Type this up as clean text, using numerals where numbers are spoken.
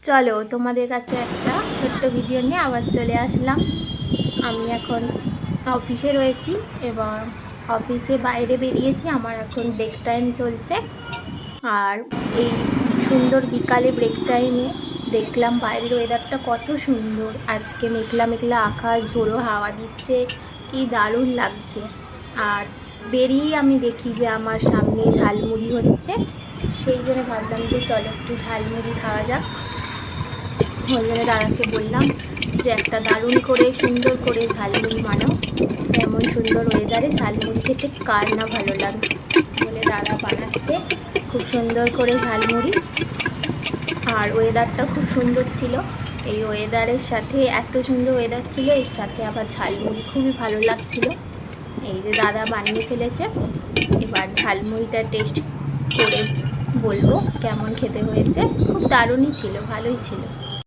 চলো তোমাদের কাছে একটা ছোট্ট ভিডিও নিয়ে আবার চলে আসলাম। আমি এখন অফিসে রয়েছি এবং অফিসে বাইরে বেরিয়েছি। আমার এখন ব্রেক টাইম চলছে, আর এই সুন্দর বিকালে ব্রেক টাইমে দেখলাম বাইরের ওয়েদারটা কত সুন্দর। আজকে মেঘলা মেঘলা আকাশ, ঝোড়ো হাওয়া দিচ্ছে, কি দারুণ লাগছে। আর বেরিয়েই আমি দেখি যে আমার সামনে ঝালমুড়ি হচ্ছে, সেই জন্য ভাবলাম যে চলো একটু ঝালমুড়ি খাওয়া যাক। ওই জন্য দাদাকে বললাম যে একটা দারুণ করে সুন্দর করে ঝালমুড়ি বানাও, এমন সুন্দর ওয়েদারে ঝালমুড়ি খেতে কার না ভালো লাগে। বলে দাদা বানাচ্ছে খুব সুন্দর করে ঝালমুড়ি, আর ওয়েদারটা খুব সুন্দর ছিল। এই ওয়েদারের সাথে, এত সুন্দর ওয়েদার ছিল, এর সাথে আবার ঝালমুড়ি খুবই ভালো লাগছিল। এই যে দাদা বানিয়ে ফেলেছে, এবার ঝালমুড়িটা টেস্ট করে বলবো কেমন খেতে হয়েছে। খুব দারুণই ছিল, ভালোই ছিল।